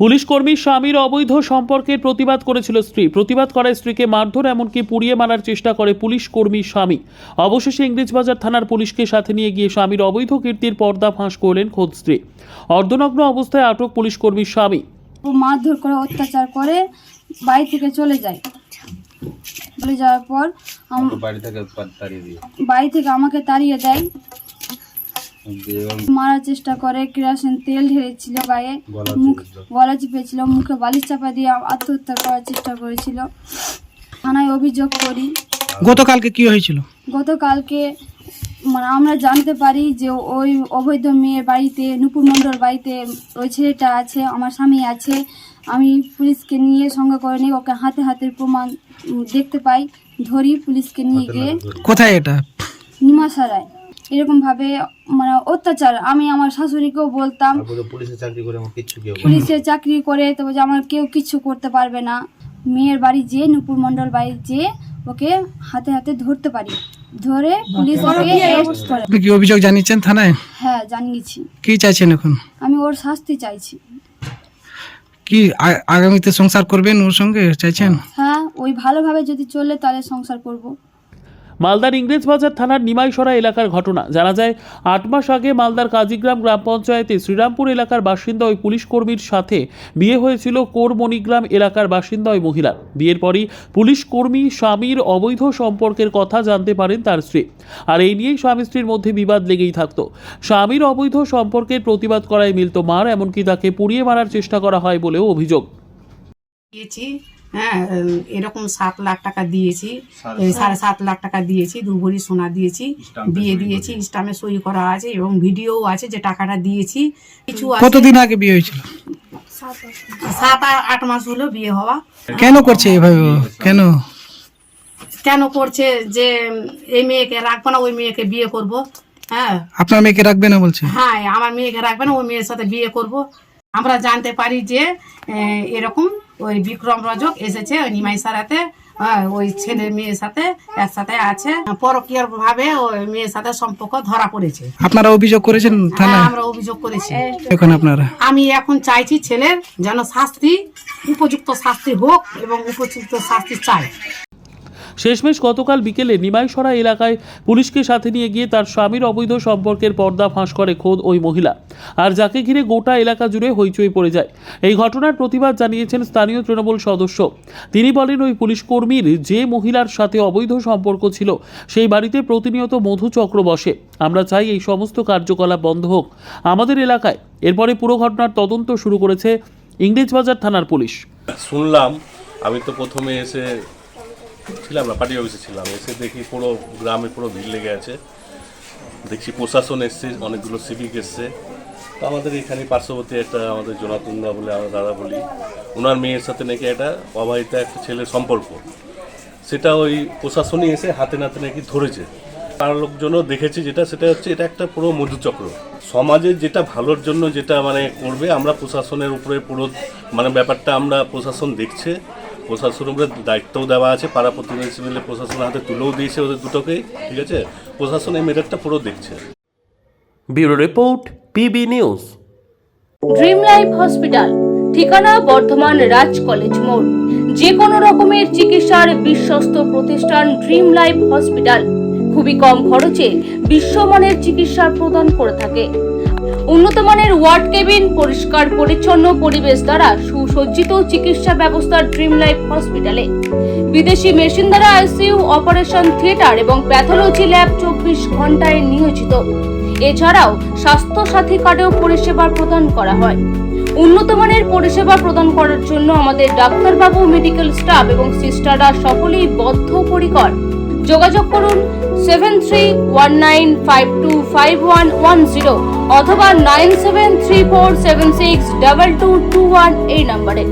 Police কর্মীর স্বামীর অবৈধ সম্পর্কের প্রতিবাদ করেছিল স্ত্রী। প্রতিবাদ করায় স্ত্রীকে মারধর এমনকি পুড়িয়ে মারার চেষ্টা করে পুলিশ কর্মীর স্বামী। অবশেষে ইংরেজবাজার থানার পুলিশকে সাথে নিয়ে গিয়ে স্বামীর অবৈধ কীর্তির পর্দা ফাঁস করলেন খোদ স্ত্রী। অর্ধনগ্ন অবস্থায় আটক পুলিশ কর্মীর স্বামী। মারধর করে অত্যাচার করে বাড়ি থেকে চলে যায়। চলে যাওয়ার পর বাড়ি থেকে আমাকে তাড়িয়ে দেয়, মারার চেষ্টা করে। কেরোসিন তেল ঢেলেছিল গায়ে, গলা চিপেছিল, মুখে বালিশ চাপা দিয়ে আত্মহত্যা করার চেষ্টা করেছিল। থানায় অভিযোগ করি। গতকালকে কি হয়েছিল? গতকালকে আমরা জানতে পারি যে ওই অবৈধ মেয়ের বাড়িতে, নুপুর মণ্ডল বাড়িতে ওই ছেলেটা আছে, আমার স্বামী আছে। আমি পুলিশকে নিয়ে সঙ্গে করে নিয়ে ওকে হাতে হাতের প্রমাণ দেখতে পাই, ধরি। পুলিশকে নিয়ে গিয়ে কোথায় এটা? নিমাশারায়। এরকম ভাবে অত্যাচার। আমি আমার শাশুড়িকেও বলতাম পুলিশের চাকরি করে তবে যে আমার কেউ কিছু করতে পারবে না। মেয়ের বাড়ি যে নুপুর মণ্ডল বাড়ি যে ওকে হাতে হাতে ধরতে পারি, ধরে পুলিশ ওকে অ্যারেস্ট করে। আপনি কি অভিযোগ জানিয়েছেন থানায়? হ্যাঁ, জানিয়েছি। কি চাইছেন এখন? আমি ওর শাস্তি চাইছি। কি আগামীতে সংসার করবেন ওর সঙ্গে চাইছেন? হ্যাঁ, ওই ভালোভাবে যদি চলে তাহলে সংসার করব। মালদার ইংরেজবাজার থানার নিমাইসরা এলাকার ঘটনা। জানা যায় 8 মাস আগে মালদার কাজীগ্রাম গ্রাম পঞ্চায়েতে শ্রীরামপুর এলাকার বাসিন্দা ওই পুলিশ কর্মীর সাথে বিয়ে হয়েছিল কোরমণিগ্রাম এলাকার বাসিন্দা ওই মহিলার। বিয়ের পরই পুলিশ কর্মী স্বামীর অবৈধ সম্পর্কের কথা জানতে পারেন তার স্ত্রী। আর এই নিয়েই স্বামী স্ত্রীর মধ্যে বিবাদ লেগেই থাকতো। স্বামীর অবৈধ সম্পর্কের প্রতিবাদ করায় মিলত মার, এমনকি তাকে পুড়িয়ে মারার চেষ্টা করা হয় বলেও অভিযোগ। হ্যাঁ, এরকম 7 লাখ টাকা দিয়েছি, 7.5 লাখ টাকা দিয়েছি, 2 ভরি সোনা দিয়েছি, বিয়ে দিয়েছি, স্টামে সই করা আছে এবং ভিডিও আছে যে টাকাটা দিয়েছি। কিছু কতদিন আগে বিয়ে হয়েছিল? 7-8 মাস হলো বিয়ে হওয়া। কেন করছে এভাবে? কেন করছে যে এই মেয়েকে রাখবো না, ওই মেয়েকে বিয়ে করব। হ্যাঁ, আপনার মেয়েকে রাখবে না বলছে? হ্যাঁ, আমার মেয়েকে রাখবে না, ওই মেয়ের সাথে বিয়ে করব। আমরা জানতে পারি যে এরকম ওই বিক্রম রজক এসেছে ওই নিমাইসারাতে, ওই ছেলে মেয়ের সাথে একসাথে আছে, পরকীয়ার ভাবে ওই মেয়ের সাথে সম্পর্ক ধরা পড়েছে। আপনারা অভিযোগ করেছেন থানায়? আমরা অভিযোগ করেছি। এখন আপনারা? আমি এখন চাইছি ছেলের যেন শাস্তি, উপযুক্ত শাস্তি হোক এবং উপযুক্ত শাস্তি চাই। শেষমেশ গতকাল বিকেলে নিমাইসরা এলাকায় পুলিশকে সাথে নিয়ে গিয়ে তার স্বামীর অবৈধ সম্পর্কের পর্দা ফাঁস করে খোদ ওই মহিলা, আর যাকে ঘিরে গোটা এলাকা জুড়ে হইচই পড়ে যায়। এই ঘটনার প্রতিবাদ জানিয়েছেন স্থানীয় তৃণমূল সদস্য। তিনি বলেন, ওই পুলিশ কর্মীর যে মহিলার সাথে অবৈধ সম্পর্ক ছিল সেই বাড়িতে প্রতিনিয়ত মধুচক্র বসে। আমরা চাই এই সমস্ত কার্যকলাপ বন্ধ হোক আমাদের এলাকায়। এরপরে পুরো ঘটনার তদন্ত শুরু করেছে ইংরেজবাজার থানার পুলিশ। শুনলাম, আমি তো প্রথমে ছিলাম না, পার্টি অফিসে ছিলাম, এসে দেখি পুরো গ্রামে পুরো ভিড় লেগে আছে। দেখছি প্রশাসন এসছে, অনেকগুলো সিভিক এসছে। তো আমাদের এখানে পার্শ্ববর্তী একটা আমাদের জনাতন্দা বলে আমরা দাদা বলি, ওনার মেয়ের সাথে নাকি একটা অবাহিত একটা ছেলের সম্পর্ক, সেটা ওই প্রশাসনই এসে হাতে নাতে নাকি ধরেছে। তার লোকজনও দেখেছি, সেটা হচ্ছে এটা একটা পুরো মধুচক্র। সমাজের যেটা ভালোর জন্য যেটা করবে, আমরা প্রশাসনের উপরে পুরো ব্যাপারটা আমরা প্রশাসন দেখছে। প্রশাসনের উপরে দায়িত্বও দেওয়া আছে, পাড়া প্রতিবেশী মিলে প্রশাসনের হাতে তুলেও দিয়েছে ওদের দুটোকেই, ঠিক আছে। প্রশাসন এই মেটারটা পুরো দেখছে। Bureau report, PB news. Dream life hospital, ঠিকানা বর্ধমান রাজ কলেজ মোড়। যে কোনো রকমের চিকিৎসার বিশ্বস্ত প্রতিষ্ঠান ড্রিম লাইফ হসপিটাল খুবই কম খরচে বিশ্বমানের চিকিৎসা প্রদান করে থাকে। উন্নত মানের ওয়ার্ড কেবিন, পরিষ্কার পরিচ্ছন্ন পরিবেশ দ্বারা সুসজ্জিত চিকিৎসা ব্যবস্থা ড্রিম লাইফ হসপিটালে। বিদেশি মেশিন দ্বারা আইসিইউ, অপারেশন থিয়েটার এবং প্যাথোলজি ল্যাব 24 ঘন্টায় নিয়োজিত। এছাড়াও স্বাস্থ্য সাথী কার্ডেও পরিষেবা প্রদান করা হয়। উন্নত মানের পরিষেবা প্রদান করার জন্য আমাদের ডাক্তারবাবু, মেডিকেল স্টাফ এবং সিস্টাররা সকলেই বদ্ধপরিকর। যোগাযোগ করুন 7319525110 অথবা 9734762221 এই নম্বরে।